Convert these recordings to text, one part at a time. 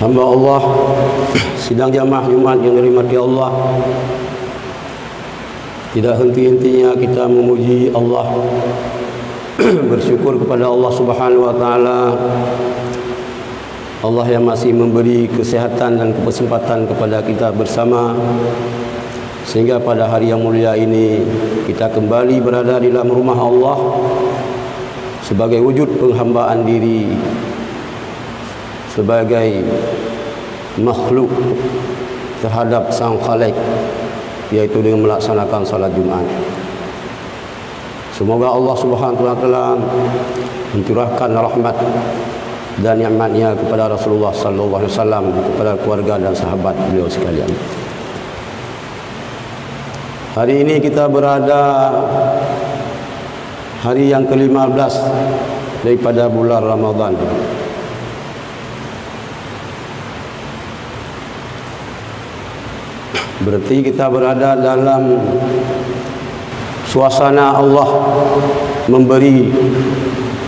Hamba Allah, sidang jamaah Jumat yang dirahmati Allah, tidak henti-hentinya kita memuji Allah, bersyukur kepada Allah Subhanahu wa taala. Allah yang masih memberi kesehatan dan kesempatan kepada kita bersama, sehingga pada hari yang mulia ini kita kembali berada di dalam rumah Allah sebagai wujud penghambaan diri, sebagai makhluk terhadap Sang Khalik, yaitu dengan melaksanakan salat Jumat. Semoga Allah Subhanahu wa taala mencurahkan rahmat dan nikmat-Nya kepada Rasulullah sallallahu alaihi wasallam, kepada keluarga dan sahabat beliau sekalian. Hari ini kita berada hari yang ke-15 daripada bulan Ramadan. Berarti kita berada dalam suasana Allah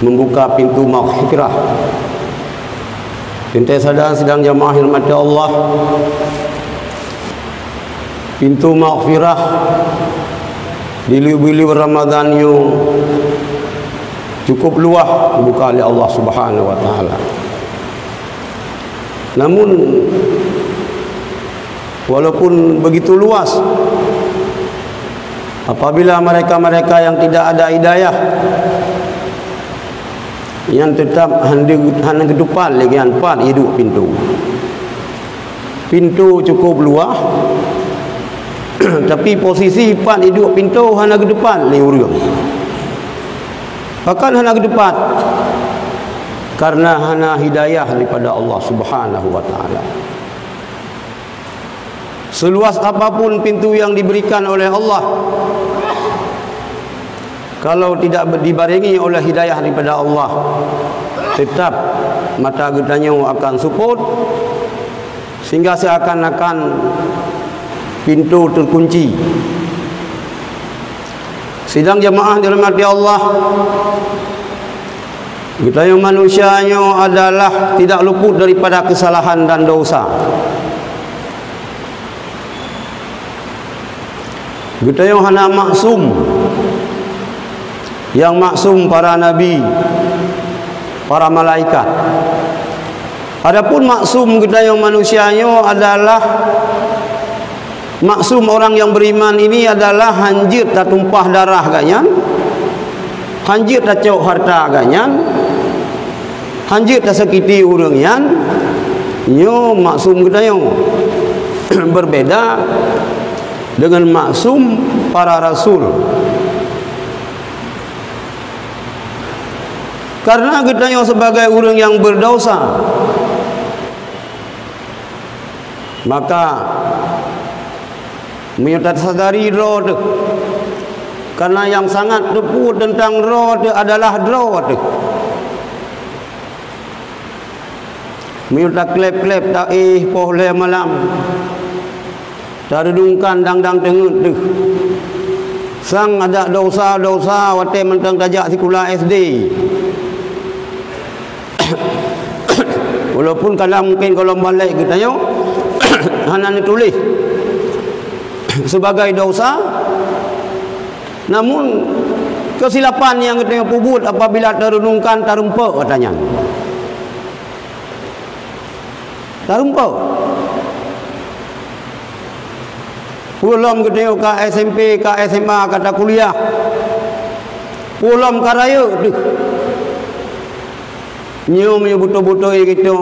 membuka pintu maghfirah. Sentiasa sedang jamaah hormat Allah, pintu maghfirah di bulan Ramadan yang cukup luas dibuka oleh Allah Subhanahu wa taala. Namun walaupun begitu luas, apabila mereka-mereka yang tidak ada hidayah, yang tetap hanya ke depan lagi empat hidup pintu cukup luas, tapi posisi empat hidup pintu hanya ke depan lagi urang, bahkan hanya ke depan, karena hanya hidayah daripada Allah Subhanahu wa taala. Seluas apapun pintu yang diberikan oleh Allah, kalau tidak dibarengi oleh hidayah daripada Allah, tetap mata getahnya akan support, sehingga seakan-akan pintu terkunci. Sidang jamaah dirahmati Allah, getahnya manusianya adalah tidak luput daripada kesalahan dan dosa. Kita yang hanya maksum, yang maksum para nabi, para malaikat. Adapun maksum kita yang manusianya adalah maksum orang yang beriman ini adalah hanjir tak tumpah darah ganyan, hanjir tak cok harta ganyan, hanjir tak sakiti urang yan. Nyo maksum kita yang berbeda dengan maksum para rasul, karena kita yang sebagai orang yang berdosa, maka menyatakan sadari roh, karena yang sangat tepu tentang roh adalah roh. Menyatakan klep-klep tak pohle malam, tarudungkan dang-dang tengut tu. Sang ada dosa-dosa wate mentang tajak sekolah SD. Walaupun kadang mungkin kalau balik kita yo hanya tulis sebagai dosa, namun kesilapan yang kita pubut apabila terunungkan tarumpa katanya. Tarumpa. Pulang kita ke SMP, ke SMA, kata kuliah. Pulang ke raya tu. Nyium betul-betul kita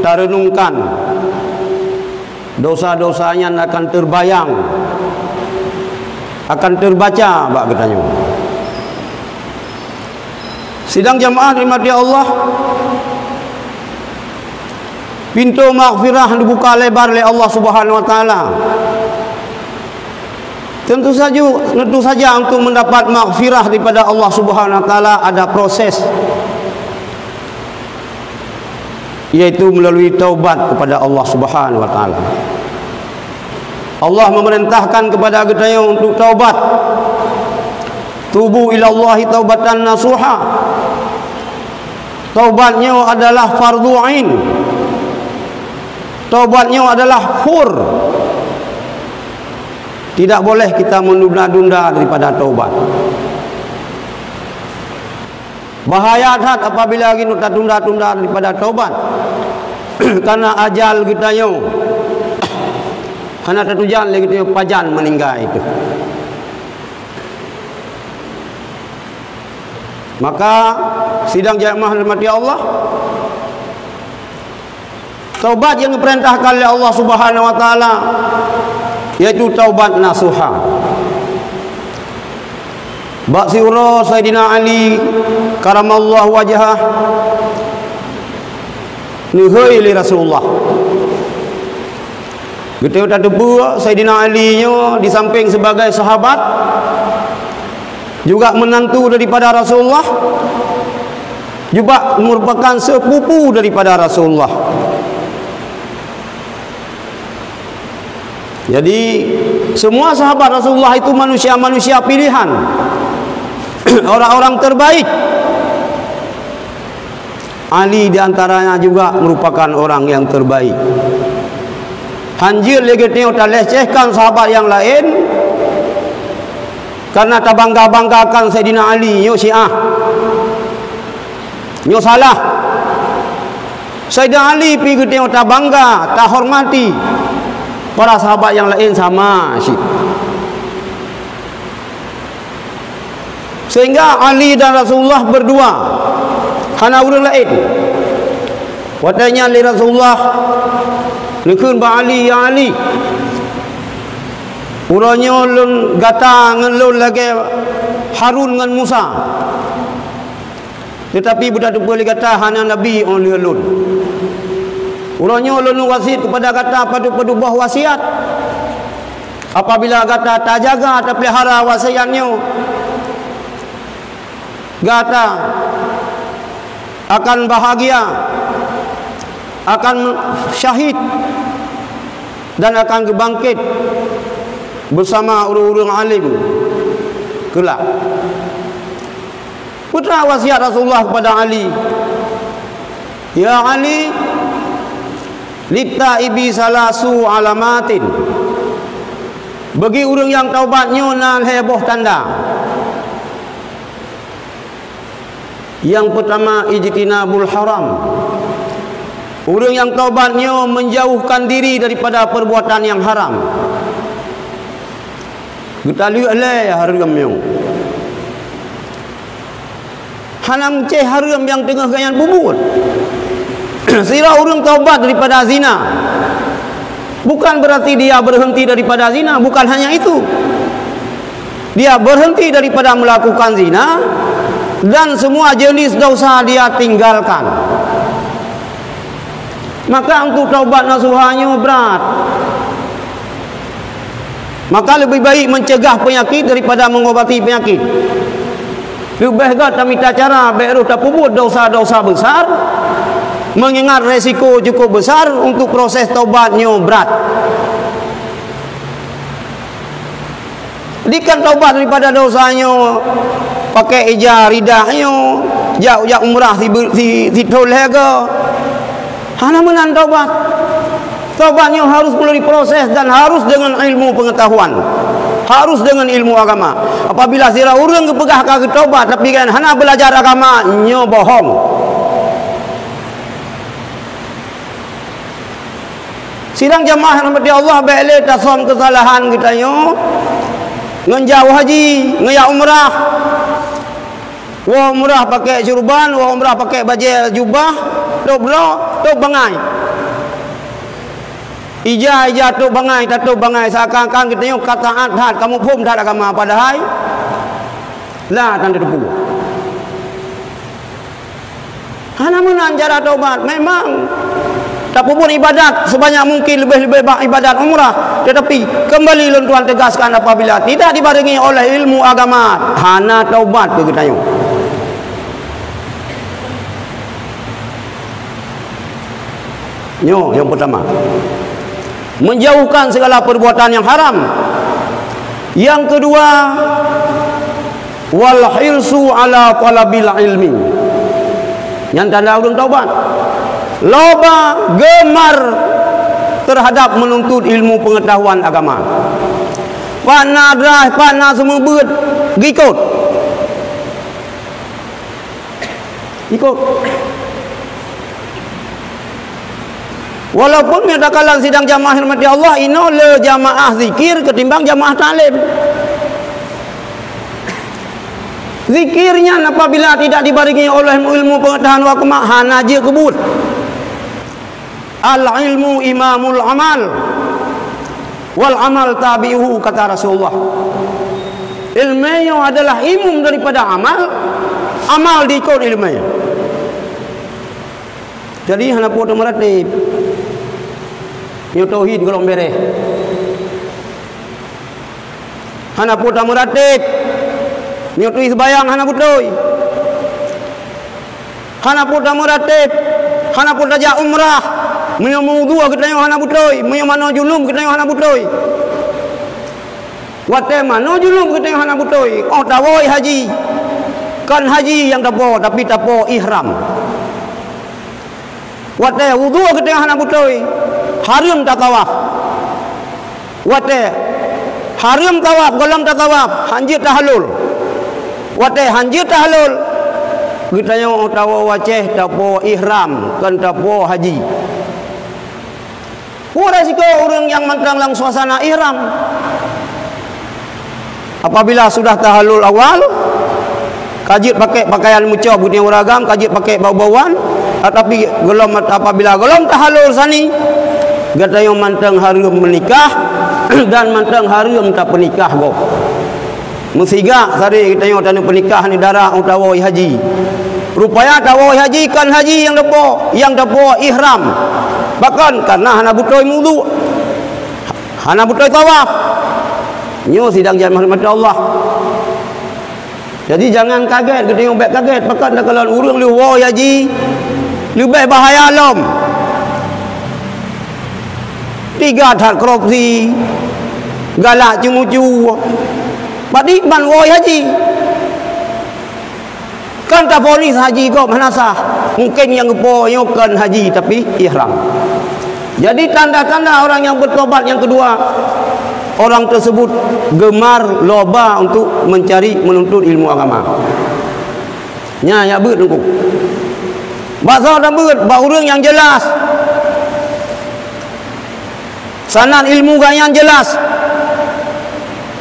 tarenungkan. Dosa-dosanya akan terbayang, akan terbaca bak katanya. Sidang jamaah dirahmati Allah, pintu maghfirah dibuka lebar oleh Allah Subhanahu wa taala. Tentu saja untuk mendapat maghfirah daripada Allah Subhanahu wa taala ada proses, yaitu melalui taubat kepada Allah Subhanahu wa taala. Allah memerintahkan kepada kita untuk taubat. Tubu ilallahi taubatan nasuha. Taubatnya adalah fardu ain. Taubatnya adalah hur. Tidak boleh kita menunda-dunda daripada taubat. Bahaya dah apabila kita tunda-tunda daripada taubat. Karena ajal kita yo. Karena tertujan lagi kita pajan meninggal itu. Maka sidang jamaah rahmati Allah, taubat yang diperintahkan oleh Allah Subhanahu wa taala yaitu taubat nasuha. Baksira Sayyidina Ali karamallahu wajhah nuhai li Rasulullah. Kita dah debu Sayyidina Ali nya di samping sebagai sahabat juga menantu daripada Rasulullah, juga merupakan sepupu daripada Rasulullah. Jadi semua sahabat Rasulullah itu manusia-manusia pilihan, orang-orang terbaik. Ali diantaranya juga merupakan orang yang terbaik. Hanjir lagi tengok tak lecehkan sahabat yang lain karena tak bangga-banggakan Sayyidina Ali. Nyo Syiah, nyo salah. Sayyidina Ali pergi tengok tak bangga, tak hormati para sahabat yang lain sama sih. Sehingga Ali dan Rasulullah berdua hana urang lain. Watanya li Rasulullah lekun ba Ali, ya Ali. Uranya lun gata ngelun lagi Harun dengan Musa. Tetapi budak tu boleh kata hana Nabi on lun. Uranya lun wasiat kepada kata padu-padu buah wasiat. Apabila kata tak jaga tak pelihara wasiatnya, kata akan bahagia, akan syahid dan akan bangkit bersama orang-orang alim kelak. Putra wasiat Rasulullah kepada Ali, ya Ali, littaibi salasu alamatin. Bagi orang yang taubatnya nan heboh tanda. Yang pertama ijtinabul haram. Orang yang taubatnya menjauhkan diri daripada perbuatan yang haram. Kita lihat le haram yang hanam ceh haram yang tengah gayan bubur. Sira orang taubat daripada zina, bukan berarti dia berhenti daripada zina. Bukan hanya itu, dia berhenti daripada melakukan zina dan semua jenis dosa dia tinggalkan. Maka untuk taubat nasuhanya berat. Maka lebih baik mencegah penyakit daripada mengobati penyakit. Lebih baik minta cara baru tak puput dosa-dosa besar, mengingat resiko cukup besar untuk proses taubatnya berat. Dikan taubat daripada dosanya pakai ijazah ridahnya, jauh umrah si tolega. Hana menan taubat. Taubatnya harus melalui proses dan harus dengan ilmu pengetahuan, harus dengan ilmu agama. Apabila sira urang kepegah ka taubat tapi kan hana belajar agama, nyo bohong. Sidang jamaah rahmati Allah bele tasom kesalahan kita nyo ngenjauh haji, ngaya umrah. Wa umrah pakai syurban, wa umrah pakai baju jubah, do bangai. Ijah tu bangai, tatu bangai, seakan-akan kita tengok kata adhat, kamu pun tak agama padahal lah tanda depu. Hana menan cara taubat memang tak pun ibadat sebanyak mungkin, lebih-lebih ibadat umrah, tetapi kembali Tuhan tegaskan apabila tidak dibarengi oleh ilmu agama, hana taubat ke kita tengok. Nyo yang pertama, menjauhkan segala perbuatan yang haram. Yang kedua, wal hirsu ala talabil ilmi. Yang tanda urang taubat, loba gemar terhadap menuntut ilmu pengetahuan agama. Partner drive, partner semua berat ikut. Walaupun misalkan sidang jamaah hormati Allah, ino le jamaah zikir ketimbang jamaah taklim. Zikirnya apabila tidak dibarengi oleh ilmu pengetahuan agama, hana je kebut. Al ilmu imamul amal wal amal tabi'uhu, kata Rasulullah. Ilmu adalah imam daripada amal, amal diikut ilmu. Jadi hana pun meratib. Yo tauhid golong bereh. Hana pun meratib. Yo tu sembayang hana putoi. Hana pun meratib. Hana pun tajak umrah. Menyo wudu kita yo hana putoi, menyo mano julum kita yo hana putoi. Wate mano julum kita yo hana putoi. Oh tawoi haji. Kan haji yang tapo tapi tapo ihram. Wate wudu kita yo hana putoi. Haram tak tawaf. Wate haram tawaf, golong tak tawaf, hanjir tahalul. Wate hanjir tahalul. Kita yo tawo waceh tapo ihram, kan tapo haji. Resiko orang yang mentang dalam suasana ihram. Apabila sudah tahalul awal, kajit pakai pakaian mucah putih ragam, kajit pakai bau-bauan, tapi gelom apabila gelom tahalul sani, kata yang mentang harum menikah dan mentang harum tak penikah go. Musiga sari kita yang tanu penikah ni darah utawa haji. Rupanya tawa haji kan haji yang depo ihram. Bahkan karena hana butoi wudu, hana butoi tawaf, nyo sidang jamaah hormat Allah. Jadi jangan kaget, kita yang baik kaget. Bahkan kalau urang lu wo haji, lebih bahaya lom. 3 that korupsi, galak cumucu, badi ban wo haji. Kan tak polis haji kau mana sah? Mungkin yang kepoyokan haji tapi ihram. Jadi tanda-tanda orang yang bertobat yang kedua, orang tersebut gemar loba untuk mencari menuntut ilmu agama. Nya ya beut engkau. Bahasa dah beut, ba urang yang jelas. Sanad ilmu yang jelas.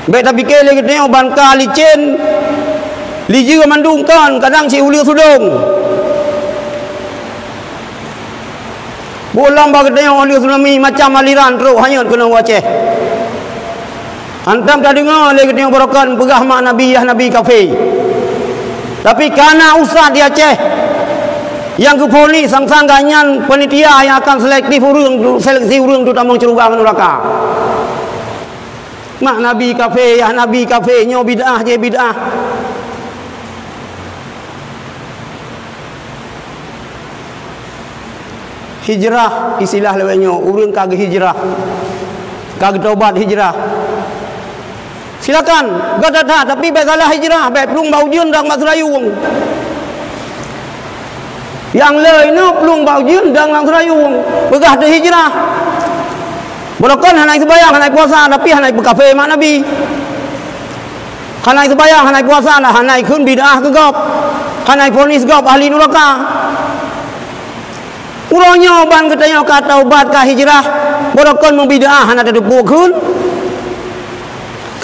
Baik tapi ke lagi tengok bangka licin. Liji mandungkan kadang si uliu sudung. Bolam bagi tengok uliu tsunami macam aliran teruk hanyut kena waceh. Antam tak dengar lagi tengok barakan pegah mak Nabi ya Nabi kafe. Tapi karena usah dia Aceh yang ke polis sang-sang ganyan panitia yang akan seleksi urang tu tamang cerugang neraka. Mak Nabi kafe ya Nabi kafe nyo bid'ah je bid'ah. Hijrah istilah lewenya urang kagak hijrah, kagak taubat hijrah. Silakan gak ada tapi baik salah hijrah baik pelung bau jun dan mak serayung. Yang lain no pelung bau jun dan mak serayung begah ada hijrah. Bukan hanai sembahyang hanai puasa tapi hanai berkafe mak Nabi. Hanai sembahyang hanai puasa lah hanai kun bid'ah ke gop. Hanai ponis gop ahli neraka. Urangnya ban katanya kata taubat ka hijrah borokon membid'ah hana ada depukun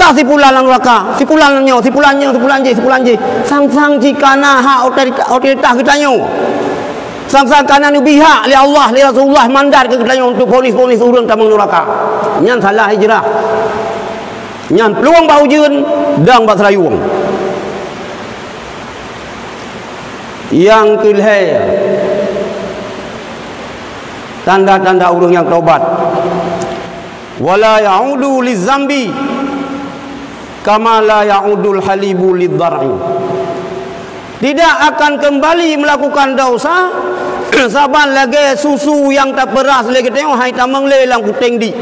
ka sipulan lang neraka sipulannya sipulan je sang-sang jikana hak otoritas katanya sang-sang kana nubiha li Allah li Rasulullah mandar ke katanya untuk polis-polis urang tamang neraka nyan salah hijrah nyan peluang bau jeun dang bak serayung. Yang kelima tanda-tanda orang yang taubat, wala ya'udu lizambi kama la ya'udul halibu lidhar'i, tidak akan kembali melakukan dosa saban lagi susu yang tak peras lagi tengok hai tamang lelang kuting di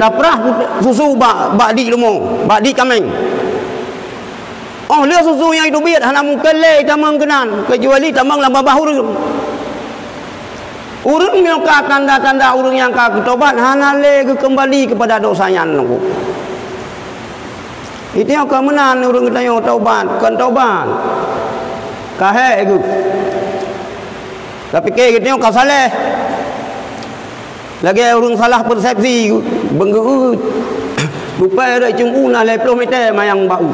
tak peras susu bak di lumong bak di kameng. Oh lihat susu yang itu biar hana mungkin le tamang kenan kecuali tamang lamba bahur. Urang yang tanda-tanda urang yang bertobat hanale kembali kepada dosanya nunggu. Itu yang kemenan urang kita yang taubat, kan taubat. Kahe itu. Tapi ke kita yang kau salah. Lagi urang salah persepsi benggeut. Tupai ada cunggu na 10 meter mayang bau.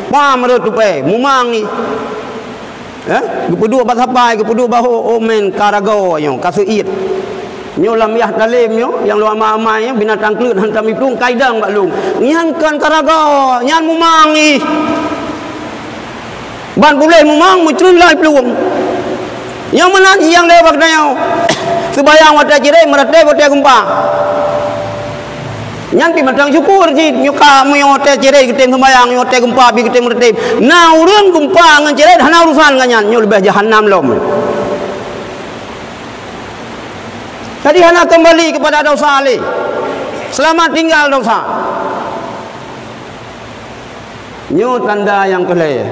Pam ada tupai, mumang ni. Gepedua basapai, gepedua bahu omen karago yang kasuit. Nyo lam yah talim nyo yang lu ama-amai binatang kelut hantam iplung kaidang baklung. Nyan kan karago, nyan mumang ni. Ban boleh mumang mucrun lai plung. Yang mana yang lewat nyo. Sebayang wata jirai merate wata gempa. Nyanti matang syukur ji nyuka moyote cerai keting sembayang nyote gempa bi keting mertib. Nah urang gempa ngan cerai hana urusan ngan nyo lebih jahanam lom. Jadi hana kembali kepada dosa ali. Selamat tinggal dosa. Nyo tanda yang kelih.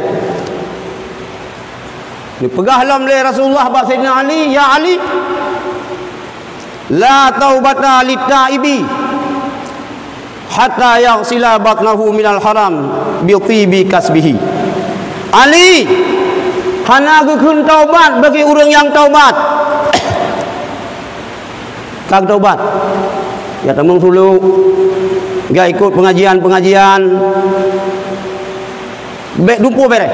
Dipegah lom le Rasulullah ba Sayyidina Ali, ya Ali. La taubata litaibi hatta yaghsila batnahu minal haram bi tibi kasbihi. Ali, hana gekeun taubat bagi urang yang taubat. Kag taubat. Ya temung dulu. Ga ikut pengajian-pengajian. Bek dumpu bere.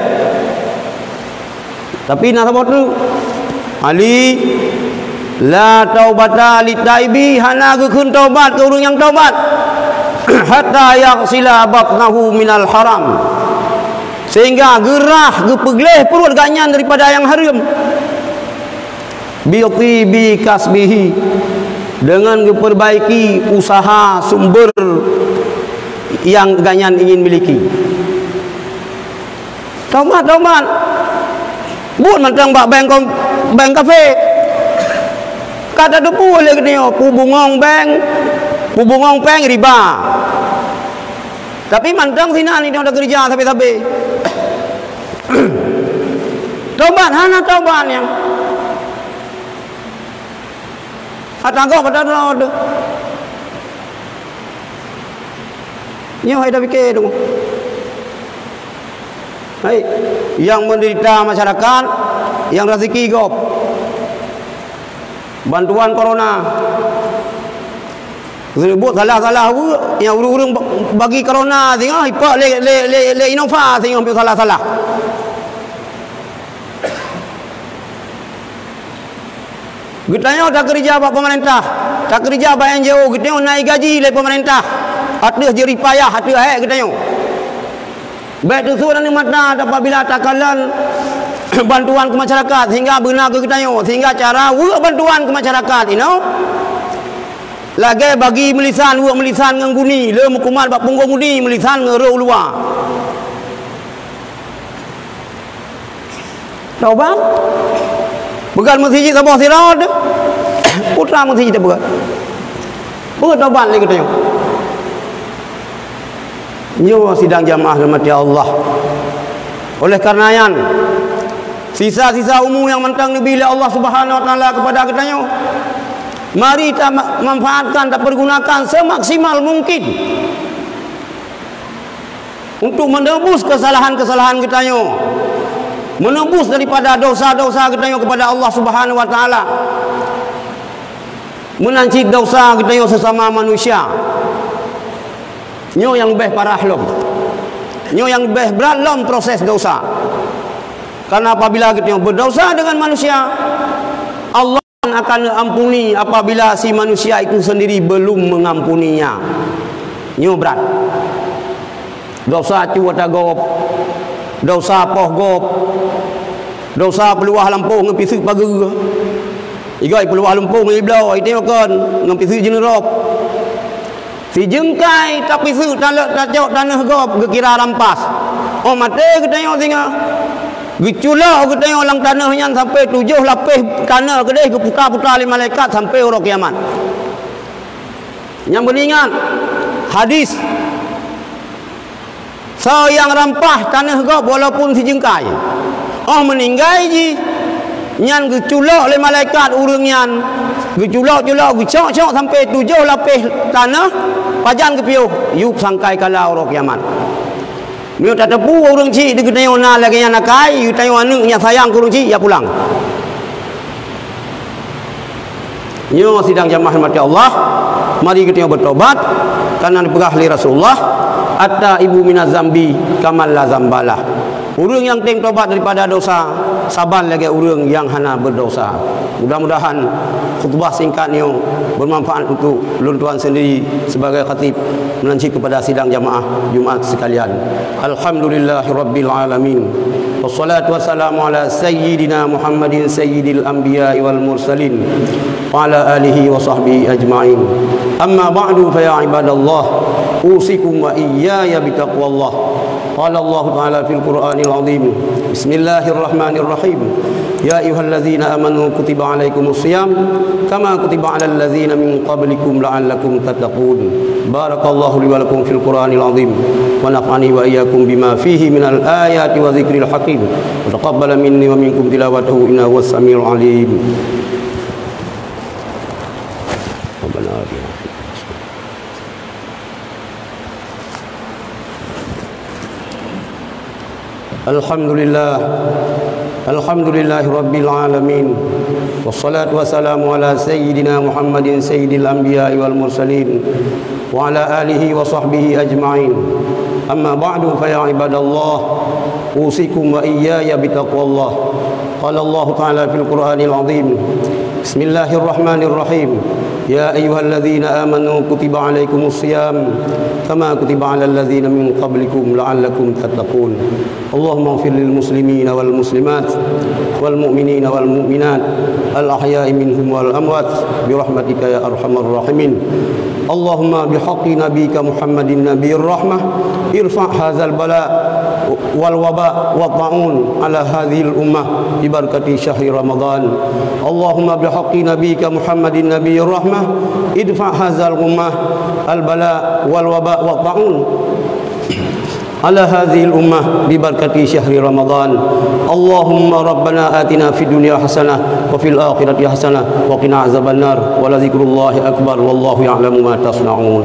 Tapi nak sabot tu. Ali, la taubata litaibi, hana gekeun taubat ke urang yang taubat. Hatta yaghsila batnahu minal haram, sehingga gerah gepegleh perut ganyan daripada yang haram. Bi kasbihi, dengan memperbaiki usaha sumber yang ganyan ingin miliki. Taubat buat mentang bak bank kafe kata tu boleh kena pubungong peng riba. Tapi mantang sina ni dia dah kerja sampai-sampai. Taubat hana taubat yang. Atanggo pada road. Nyo hai dah fikir tu. Hai, yang menderita masyarakat, yang rezeki gop. Bantuan corona. Sebut salah-salah yang urang bagi corona tengok ipak le Innova tengok ambil salah-salah. Getanya tak kerja buat pemerintah, tak kerja buat NGO, getanya naik gaji le pemerintah. Atih jeri payah atih getanya. Baik tu surat ni mata apabila takalan bantuan ke masyarakat sehingga benar ke getanya, sehingga cara bantuan ke masyarakat, you know. Lagi bagi melisan ngangguni le mukumat bak punggung guni melisan ngerau luar. Taubat begal masjid sabah sirad putra masjid tak begal taubat lagi katanya. Nyo sidang jamaah rahmati Allah. Oleh karenanya sisa-sisa umur yang mentang nabi Allah Subhanahu wa taala kepada katanya, mari kita manfaatkan dan pergunakan semaksimal mungkin untuk menebus kesalahan-kesalahan kita, menebus daripada dosa-dosa kita kepada Allah Subhanahu wa taala, menanci dosa kita sesama manusia. Nyo yang lebih parah lom, nyo yang lebih berat lom proses dosa. Karena apabila kita berdosa dengan manusia, Allah akan ampuni apabila si manusia itu sendiri belum mengampuninya. Nyo berat. Dosa cuwata gop, dosa poh gop, dosa peluah lampung ngepisik pagi. Igai peluah lampung iblau itu kan ngepisik jenerop. Si jengkai tapi su tanah gop gekira rampas. Oh mate katanya tinggal. Giculah katanya orang tanahnya sampai 7 lapis tanah kedai ke putar-putar oleh malaikat sampai orang kiamat. Yang beringat hadis so yang rampah tanah gop walaupun si jengkai. Oh meninggal ji nyan geculak oleh malaikat urang nyan, geculak-culak gecok-cok sampai 7 lapis tanah, pajan ke piuh yuk sangkai kala orang kiamat. Miu tak tepu urang cik dia kena ona lagi yang nakai, yu tayo anu nya sayang urang cik ya pulang. Nyo sidang jamaah mati Allah, mari kita bertobat karena diperah oleh Rasulullah, atta ibu minaz zambi kamal la zambalah. Urang yang ting tobat daripada dosa, sabar lagi urang yang hana berdosa. Mudah-mudahan khutbah singkat ni bermanfaat untuk luntuan sendiri sebagai khatib menanci kepada sidang jamaah Jumaat sekalian. Alhamdulillahirabbil alamin. Wassalatu wassalamu ala sayyidina Muhammadin sayyidil anbiya'i wal mursalin wa ala alihi wa sahbihi ajma'in. Amma ba'du fa ya ibadallah, usikum wa iyaya bitaqwallah. Qala Allah Ta'ala fil Qur'anil Azim. Bismillahirrahmanirrahim. Ya ayyuhallazina amanu kutiba alaikumus shiyam kama kutiba alal ladzina min qablikum la'allakum tattaqun. Barakallahu li wa lakum fil Qur'anil Azim wa nafa'ani wa iyyakum bima fihi minal ayati wa dzikril hakim. Wa taqabbala minni wa minkum tilawatahu innahu was samiul alim. Alhamdulillahi rabbil alamin. Wassalatu wassalamu ala sayyidina Muhammadin sayyidil anbiya'i wal mursalin wa ala alihi wa sahbihi ajma'in. Amma ba'du fa ya ibadallah, usikum wa iyaya bitaqwallah. Qala Allah Ta'ala fil Qur'anil Azim. Bismillahirrahmanirrahim. Ya ayyuhalladzina amanu kutiba alaikumus shiyam kama kutiba alal ladzina min qablikum la'allakum tattaqun. Allahumma ighfir lil muslimina wal muslimat wal mu'minina wal mu'minat al ahya'i minhum wal amwat bi rahmatika ya arhamar rahimin. Allahumma bihaqqi nabiyyika Muhammadin nabiyir rahmah irfa' hadzal bala wal waba wa ta'un ala hadhil ummah bi barakati syahri Ramadan. Allahumma bihaqqi nabiyyika Muhammadin nabiyir rahmah idfa' hadzal ummah al bala wal waba wa ta'un ala hadhil ummah bi barakati syahri Ramadan. Allahumma rabbana atina fid dunya hasanah wa fil akhirati hasanah wa qina azabannar wa la dzikrullahi akbar wallahu ya'lamu ma tasna'un.